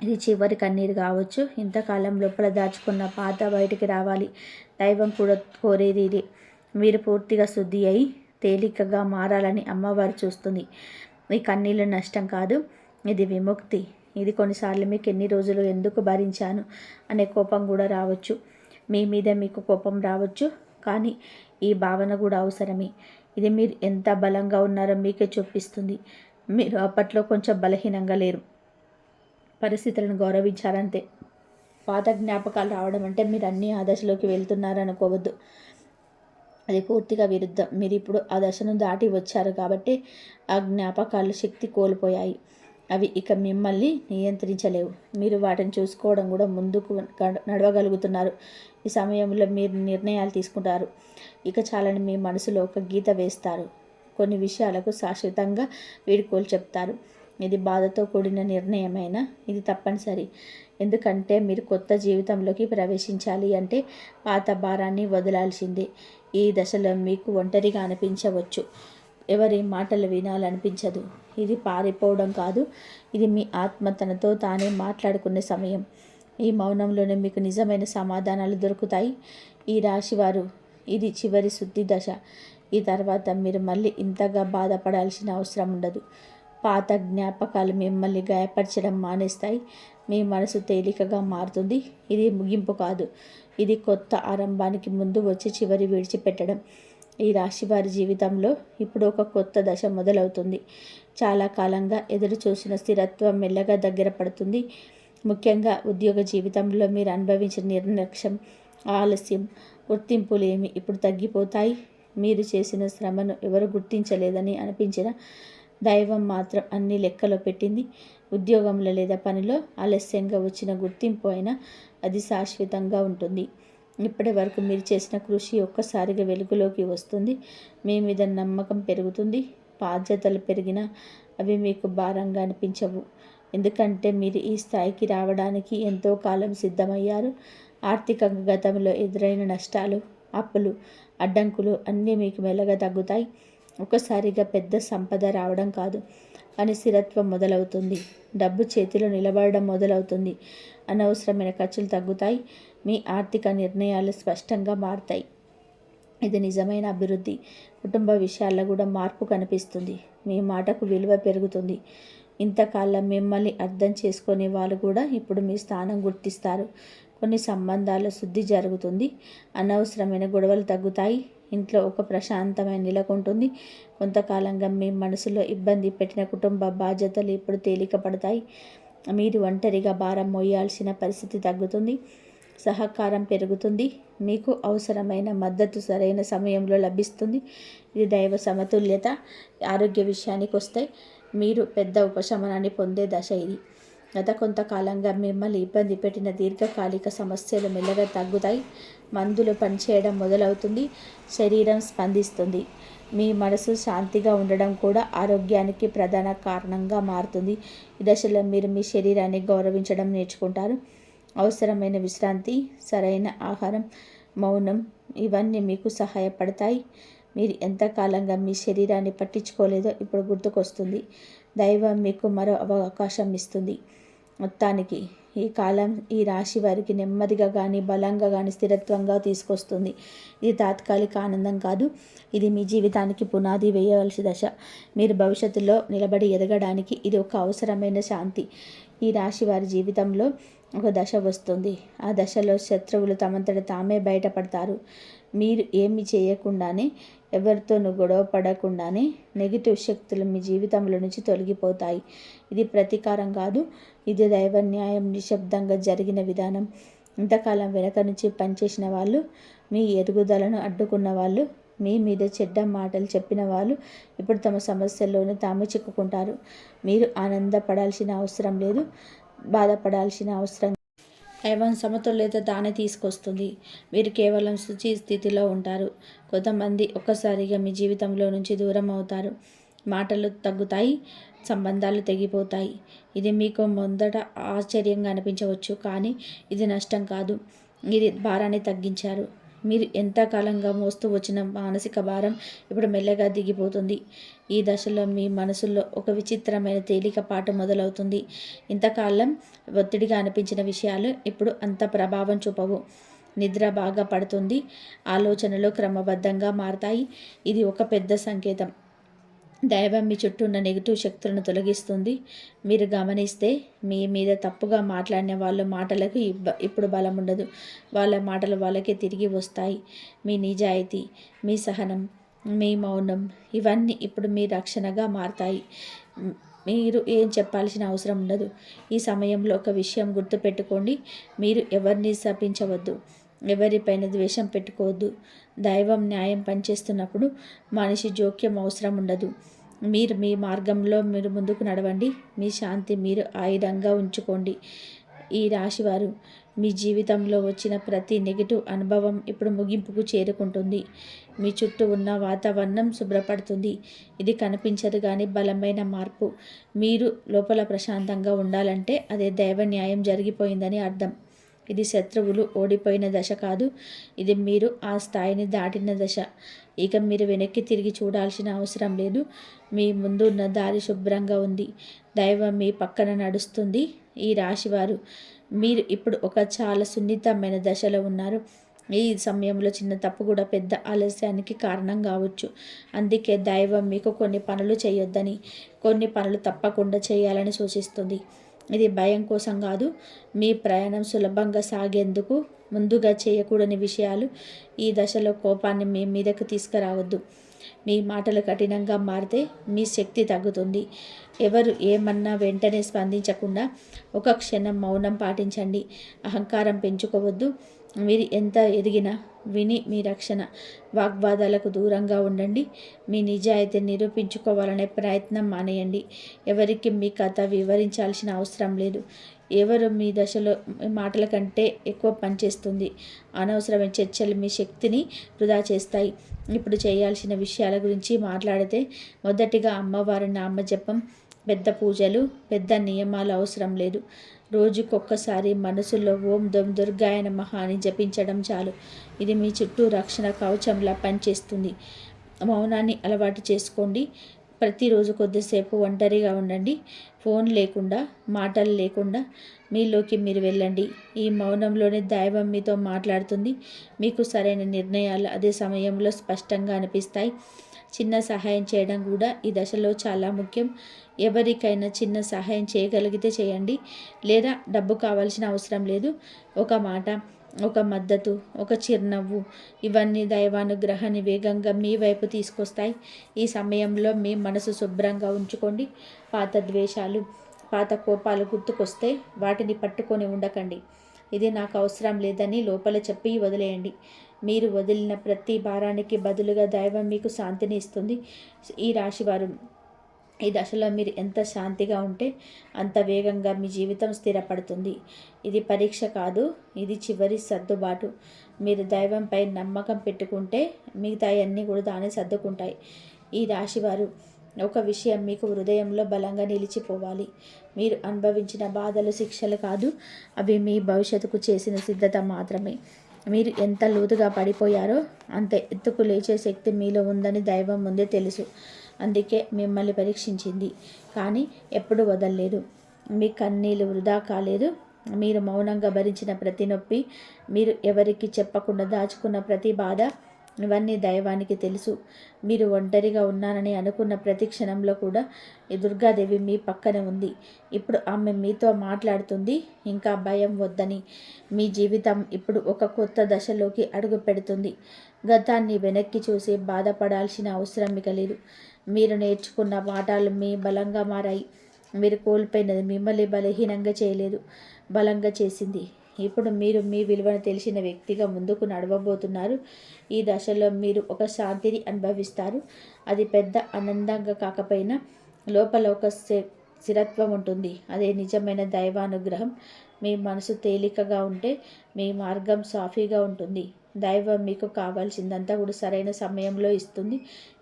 ఇది చివరి కన్నీరు కావచ్చు. ఇంతకాలం లోపల దాచుకున్న పాత బయటికి రావాలి. దైవం కూడా కోరేది ఇదే. మీరు పూర్తిగా శుద్ధి అయి తేలికగా మారాలని అమ్మవారు చూస్తుంది. ఈ కన్నీళ్ళు నష్టం కాదు, ఇది విముక్తి. ఇది కొన్నిసార్లు మీకు ఎన్ని రోజులు ఎందుకు భరించాను అనే కోపం కూడా రావచ్చు. మీ మీద మీకు కోపం రావచ్చు, కానీ ఈ భావన కూడా అవసరమే. ఇది మీరు ఎంత బలంగా ఉన్నారో మీకే చూపిస్తుంది. మీరు అప్పట్లో కొంచెం బలహీనంగా లేరు, పరిస్థితులను గౌరవించారంతే. పాత జ్ఞాపకాలు రావడం అంటే మీరు అన్నీ ఆ దశలోకి వెళ్తున్నారనుకోవద్దు. అది పూర్తిగా విరుద్ధం. మీరు ఇప్పుడు ఆ దశను దాటి వచ్చారు కాబట్టి ఆ జ్ఞాపకాలు శక్తి కోల్పోయాయి. అవి ఇక మిమ్మల్ని నియంత్రించలేవు. మీరు వాటిని చూసుకోవడం కూడా ముందుకు నడవగలుగుతున్నారు. ఈ సమయంలో మీరు నిర్ణయాలు తీసుకుంటారు. ఇక చాలని మీ మనసులో ఒక గీత వేస్తారు. కొన్ని విషయాలకు శాశ్వతంగా వీడ్కోలు చెప్తారు. ఇది బాధతో కూడిన నిర్ణయమైనా ఇది తప్పనిసరి. ఎందుకంటే మీరు కొత్త జీవితంలోకి ప్రవేశించాలి అంటే పాత భారాన్ని వదలాల్సిందే. ఈ దశలో మీకు ఒంటరిగా అనిపించవచ్చు, ఎవరి మాటలు వినాలనిపించదు. ఇది పారిపోవడం కాదు, ఇది మీ ఆత్మ తనతో తానే మాట్లాడుకునే సమయం. ఈ మౌనంలోనే మీకు నిజమైన సమాధానాలు దొరుకుతాయి. ఈ రాశివారు, ఇది చివరి శుద్ధి దశ. ఈ తర్వాత మీరు మళ్ళీ ఇంతగా బాధపడాల్సిన అవసరం ఉండదు. పాత జ్ఞాపకాలు మిమ్మల్ని గాయపరచడం మానేస్తాయి. మీ మనసు తేలికగా మారుతుంది. ఇది ముగింపు కాదు, ఇది కొత్త ఆరంభానికి ముందు వచ్చి చివరి విడిచిపెట్టడం. ఈ రాశివారి జీవితంలో ఇప్పుడు ఒక కొత్త దశ మొదలవుతుంది. చాలా కాలంగా ఎదురు చూసిన స్థిరత్వం మెల్లగా దగ్గర పడుతుంది. ముఖ్యంగా ఉద్యోగ జీవితంలో మీరు అనుభవించిన నిర్లక్ష్యం, ఆలస్యం, గుర్తింపులేమి ఇప్పుడు తగ్గిపోతాయి. మీరు చేసిన శ్రమను ఎవరు గుర్తించలేదని అనిపించిన దైవం మాత్రం అన్ని లెక్కలో పెట్టింది. ఉద్యోగంలో లేదా పనిలో ఆలస్యంగా వచ్చిన గుర్తింపు అయినా అది శాశ్వతంగా ఉంటుంది. ఇప్పటి వరకు మీరు చేసిన కృషి ఒక్కసారిగా వెలుగులోకి వస్తుంది. మీ మీద నమ్మకం పెరుగుతుంది. బాధ్యతలు పెరిగినా అవి మీకు భారంగా అనిపించవు. ఎందుకంటే మీరు ఈ స్థాయికి రావడానికి ఎంతో కాలం సిద్ధమయ్యారు. ఆర్థికంగా గతంలో ఎదురైన నష్టాలు, అప్పులు, అడ్డంకులు అన్నీ మీకు మెల్లగా తగ్గుతాయి. ఒకసారిగా పెద్ద సంపద రావడం కాదు, కానీ స్థిరత్వం మొదలవుతుంది. డబ్బు చేతిలో నిలబడడం మొదలవుతుంది. అనవసరమైన ఖర్చులు తగ్గుతాయి. మీ ఆర్థిక నిర్ణయాలు స్పష్టంగా మారుతాయి. ఇది నిజమైన అభివృద్ధి. కుటుంబ విషయాల్లో కూడా మార్పు కనిపిస్తుంది. మీ మాటకు విలువ పెరుగుతుంది. ఇంతకాలం మిమ్మల్ని అర్థం చేసుకునే వాళ్ళు కూడా ఇప్పుడు మీ స్థానం గుర్తిస్తారు. కొన్ని సంబంధాల శుద్ధి జరుగుతుంది. అనవసరమైన గొడవలు తగ్గుతాయి. ఇంట్లో ఒక ప్రశాంతమైన నెలకొంటుంది. కొంతకాలంగా మీ మనసులో ఇబ్బంది పెట్టిన కుటుంబ బాధ్యతలు ఇప్పుడు తేలిక పడతాయి. మీరు ఒంటరిగా భారం మోయాల్సిన పరిస్థితి తగ్గుతుంది. సహకారం పెరుగుతుంది. మీకు అవసరమైన మద్దతు సరైన సమయంలో లభిస్తుంది. ఇది దైవ సమతుల్యత. ఆరోగ్య విషయానికి వస్తే మీరు పెద్ద ఉపశమనాన్ని పొందే దశ ఇది. గత కొంతకాలంగా మిమ్మల్ని ఇబ్బంది పెట్టిన దీర్ఘకాలిక సమస్యలు మెల్లగా తగ్గుతాయి. మందులు పనిచేయడం మొదలవుతుంది. శరీరం స్పందిస్తుంది. మీ మనసు శాంతిగా ఉండడం కూడా ఆరోగ్యానికి ప్రధాన కారణంగా మారుతుంది. ఈ దశలో మీరు మీ శరీరాన్ని గౌరవించడం నేర్చుకుంటారు. అవసరమైన విశ్రాంతి, సరైన ఆహారం, మౌనం ఇవన్నీ మీకు సహాయపడతాయి. మీరు ఎంతకాలంగా మీ శరీరాన్ని పట్టించుకోలేదో ఇప్పుడు గుర్తుకొస్తుంది. దైవం మీకు మరో అవకాశం ఇస్తుంది. మొత్తానికి ఈ కాలం ఈ రాశి వారికి నెమ్మదిగా కానీ బలంగా కానీ స్థిరత్వంగా తీసుకొస్తుంది. ఇది తాత్కాలిక ఆనందం కాదు. ఇది మీ జీవితానికి పునాది వేయవలసిన దశ. మీరు భవిష్యత్తులో నిలబడి ఎదగడానికి ఇది ఒక అవసరమైన శాంతి. ఈ రాశి వారి జీవితంలో ఒక దశ వస్తుంది. ఆ దశలో శత్రువులు తమంతట తామే బయటపడతారు. మీరు ఏమి చేయకుండానే, ఎవరితోనూ గొడవ పడకుండానే నెగిటివ్ శక్తులు మీ జీవితంలో నుంచి తొలగిపోతాయి. ఇది ప్రతీకారం కాదు. ఇది దైవ న్యాయం నిశ్శబ్దంగా జరిగిన విధానం. ఇంతకాలం వెనక నుంచి పనిచేసిన వాళ్ళు, మీ ఎదుగుదలను అడ్డుకున్న వాళ్ళు, మీ మీద చెడ్డ మాటలు చెప్పిన వాళ్ళు ఇప్పుడు తమ సమస్యల్లోనే తాము చిక్కుకుంటారు. మీరు ఆనందపడాల్సిన అవసరం లేదు. బాధపడాల్సిన అవసరం. దైవం సమతుల్యత తానే తీసుకొస్తుంది. మీరు కేవలం శుచి స్థితిలో ఉంటారు. కొంతమంది ఒక్కసారిగా మీ జీవితంలో నుంచి దూరం అవుతారు. మాటలు తగ్గుతాయి. సంబంధాలు తెగిపోతాయి. ఇది మీకు మొదట ఆశ్చర్యంగా అనిపించవచ్చు, కానీ ఇది నష్టం కాదు. ఇది భారాన్ని తగ్గించారు. మీరు ఎంతకాలంగా మోస్తూ వచ్చిన మానసిక భారం ఇప్పుడు మెల్లగా దిగిపోతుంది. ఈ దశలో మీ మనసులో ఒక విచిత్రమైన తేలికపాటు మొదలవుతుంది. ఇంతకాలం ఒత్తిడిగా అనిపించిన విషయాలు ఇప్పుడు అంత ప్రభావం చూపవు. నిద్ర బాగా పడుతుంది. ఆలోచనలు క్రమబద్ధంగా మారతాయి. ఇది ఒక పెద్ద సంకేతం. దైవం మీ చుట్టూ ఉన్న నెగిటివ్ శక్తులను తొలగిస్తుంది. మీరు గమనిస్తే మీ మీద తప్పుగా మాట్లాడిన వాళ్ళ మాటలకు ఇప్పుడు బలం ఉండదు. వాళ్ళ మాటలు వాళ్ళకే తిరిగి వస్తాయి. మీ నిజాయితీ, మీ సహనం, మీ మౌనం ఇవన్నీ ఇప్పుడు మీ రక్షణగా మారతాయి. మీరు ఏం చెప్పాల్సిన అవసరం ఉండదు. ఈ సమయంలో ఒక విషయం గుర్తుపెట్టుకోండి. మీరు ఎవరిని శపించవద్దు. ఎవరిపైన ద్వేషం పెట్టుకోవద్దు. దైవం న్యాయం పనిచేస్తున్నప్పుడు మనిషి జోక్యం అవసరం ఉండదు. మీరు మీ మార్గంలో మీరు ముందుకు నడవండి. మీ శాంతి మీరు ఆయుధంగా ఉంచుకోండి. ఈ రాశివారు మీ జీవితంలో వచ్చిన ప్రతి నెగిటివ్ అనుభవం ఇప్పుడు ముగింపుకు చేరుకుంటుంది. మీ చుట్టూ ఉన్న వాతావరణం శుభ్రపడుతుంది. ఇది కనిపించదు కానీ బలమైన మార్పు. మీరు లోపల ప్రశాంతంగా ఉండాలంటే అదే దైవ న్యాయం జరిగిపోయిందని అర్థం. ఇది శత్రువులు ఓడిపోయిన దశ కాదు. ఇది మీరు ఆ స్థాయిని దాటిన దశ. ఇక మీరు వెనక్కి తిరిగి చూడాల్సిన అవసరం లేదు. మీ ముందు ఉన్న దారి శుభ్రంగా ఉంది. దైవం మీ పక్కన నడుస్తుంది. ఈ రాశివారు మీరు ఇప్పుడు ఒక చాలా సున్నితమైన దశలో ఉన్నారు. ఈ సమయంలో చిన్న తప్పు కూడా పెద్ద ఆలస్యానికి కారణం కావచ్చు. అందుకే దైవం మీకు కొన్ని పనులు చేయొద్దని, కొన్ని పనులు తప్పకుండా చేయాలని సూచిస్తుంది. ఇది భయం కోసం కాదు. మీ ప్రయాణం సులభంగా సాగేందుకు. ముందుగా చేయకూడని విషయాలు. ఈ దశలో కోపాన్ని మీ మీదకు తీసుకురావద్దు. మీ మాటలు కఠినంగా మారితే మీ శక్తి తగ్గుతుంది. ఎవరు ఏమన్నా వెంటనే స్పందించకుండా ఒక క్షణం మౌనం పాటించండి. అహంకారం పెంచుకోవద్దు. మీరు ఎంత ఎదిగినా విని మీ రక్షణ. వాగ్వాదాలకు దూరంగా ఉండండి. మీ నిజాయితీని నిరూపించుకోవాలనే ప్రయత్నం మానేయండి. ఎవరికి మీ కథ వివరించాల్సిన అవసరం లేదు. ఎవరు మీ దశలో మాటల కంటే ఎక్కువ పనిచేస్తుంది. అనవసరమైన చర్చలు మీ శక్తిని వృధా చేస్తాయి. ఇప్పుడు చేయాల్సిన విషయాల గురించి మాట్లాడితే మొదటిగా అమ్మవారి నామజపం. పెద్ద పూజలు, పెద్ద నియమాలు అవసరం లేదు. రోజుకొక్కసారి మనసులో ఓం దం దుర్గాయ నమః అని జపించడం చాలు. ఇది మీ చుట్టూ రక్షణ కవచంలా పనిచేస్తుంది. మౌనాన్ని అలవాటు చేసుకోండి. ప్రతిరోజు కొద్దిసేపు ఒంటరిగా ఉండండి. ఫోన్ లేకుండా, మాటలు లేకుండా మీలోకి మీరు వెళ్ళండి. ఈ మౌనంలోనే దైవం మీతో మాట్లాడుతుంది. మీకు సరైన నిర్ణయాలు అదే సమయంలో స్పష్టంగా అనిపిస్తాయి. చిన్న సహాయం చేయడం కూడా ఈ దశలో చాలా ముఖ్యం. ఎవరికైనా చిన్న సహాయం చేయగలిగితే చేయండి. లేదా డబ్బు కావాల్సిన అవసరం లేదు. ఒక మాట, ఒక మద్దతు, ఒక చిరునవ్వు, ఇవన్నీ దైవానుగ్రహాన్ని వేగంగా మీ వైపు తీసుకొస్తాయి. ఈ సమయంలో మీ మనసు శుభ్రంగా ఉంచుకోండి. పాత ద్వేషాలు, పాత కోపాలు గుర్తుకొస్తే వాటిని పట్టుకొని ఉండకండి. ఇది నాకు అవసరం లేదని లోపల చెప్పి వదిలేయండి. మీరు వదిలిన ప్రతి భారానికి బదులుగా దైవం మీకు శాంతిని ఇస్తుంది. ఈ రాశివారు ఈ దశలో మీరు ఎంత శాంతిగా ఉంటే అంత వేగంగా మీ జీవితం స్థిరపడుతుంది. ఇది పరీక్ష కాదు, ఇది చివరి సర్దుబాటు. మీరు దైవంపై నమ్మకం పెట్టుకుంటే మిగతా అన్నీ కూడా దాన్ని సర్దుకుంటాయి. ఈ రాశివారు ఒక విషయం మీకు హృదయంలో బలంగా నిలిచిపోవాలి. మీరు అనుభవించిన బాధలు శిక్షలు కాదు, అవి మీ భవిష్యత్తుకు చేసిన సిద్ధత మాత్రమే. మీరు ఎంత లోతుగా పడిపోయారో అంత ఎత్తుకు లేచే శక్తి మీలో ఉందని దైవం ముందే తెలుసు. అందుకే మిమ్మల్ని పరీక్షించింది, కానీ ఎప్పుడు వదలలేదు. మీ కన్నీళ్ళు వృధా కాలేదు. మీరు మౌనంగా భరించిన ప్రతి నొప్పి, మీరు ఎవరికి చెప్పకుండా దాచుకున్న ప్రతి బాధ, ఇవన్నీ దైవానికి తెలుసు. మీరు ఒంటరిగా ఉన్నానని అనుకున్న ప్రతి క్షణంలో కూడా ఈ దుర్గాదేవి మీ పక్కనే ఉంది. ఇప్పుడు ఆమె మీతో మాట్లాడుతుంది, ఇంకా భయం వద్దని. మీ జీవితం ఇప్పుడు ఒక కొత్త దశలోకి అడుగు పెడుతుంది. గతాన్ని వెనక్కి చూసి బాధపడాల్సిన అవసరం ఇక లేదు. మీరు నేర్చుకున్న పాఠాలు మీ బలంగా మారాయి. మీరు కోల్పోయినది మిమ్మల్ని బలహీనంగా చేయలేదు, బలంగా చేసింది. ఇప్పుడు మీరు మీ విలువను తెలిసిన వ్యక్తిగా ముందుకు నడవబోతున్నారు. ఈ దశలో మీరు ఒక శాంతిని అనుభవిస్తారు. అది పెద్ద ఆనందంగా కాకపోయినా లోపల ఒక స్థిరత్వం ఉంటుంది. అదే నిజమైన దైవానుగ్రహం. మీ మనసు తేలికగా ఉంటే మీ మార్గం సాఫీగా ఉంటుంది. దైవం మీకు కావాల్సిందంతా కూడా సరైన సమయంలో ఇస్తుంది.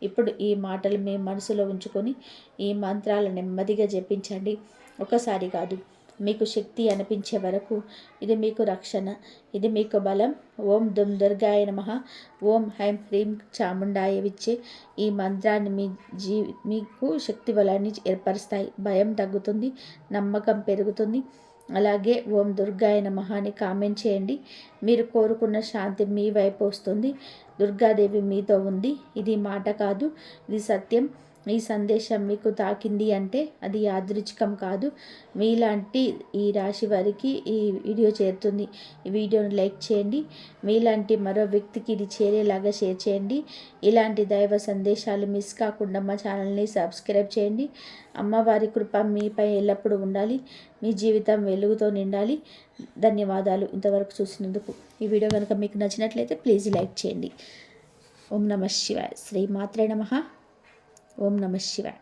ఇప్పుడు ఈ మాటలు మీ మనసులో ఉంచుకొని ఈ మంత్రాలు నెమ్మదిగా జపించండి. ఒకసారి కాదు, మీకు శక్తి అనిపించే వరకు. ఇది మీకు రక్షణ, ఇది మీకు బలం. ఓం దుమ్ దుర్గాయ నమః, ఓం హైం హ్రీం చాముండాయ విచ్చే ఈ మంత్రాన్ని మీకు శక్తి బలాన్ని ఏర్పరుస్తాయి. భయం తగ్గుతుంది, నమ్మకం పెరుగుతుంది. అలాగే ఓం దుర్గాయ నమః అని కామెంట్ చేయండి. మీరు కోరుకున్న శాంతి మీ వైపు వస్తుంది. దుర్గాదేవి మీతో ఉంది. ఇది మాట కాదు, ఇది సత్యం. ఈ సందేశం మీకు తాకింది అంటే అది యాదృచ్ఛికం కాదు. మీలాంటి ఈ రాశి వారికి ఈ వీడియో చేరుతుంది. ఈ వీడియోని లైక్ చేయండి. మీలాంటి మరో వ్యక్తికి ఇది చేరేలాగా షేర్ చేయండి. ఇలాంటి దైవ సందేశాలు మిస్ కాకుండా మా ఛానల్ని సబ్స్క్రైబ్ చేయండి. అమ్మవారి కృప మీపై ఎల్లప్పుడూ ఉండాలి. మీ జీవితం వెలుగుతో నిండాలి. ధన్యవాదాలు ఇంతవరకు చూసినందుకు. ఈ వీడియో కనుక మీకు నచ్చినట్లయితే ప్లీజ్ లైక్ చేయండి. ఓం నమః శివాయ. శ్రీ మాత్రే నమః. ఓం నమః శివాయ.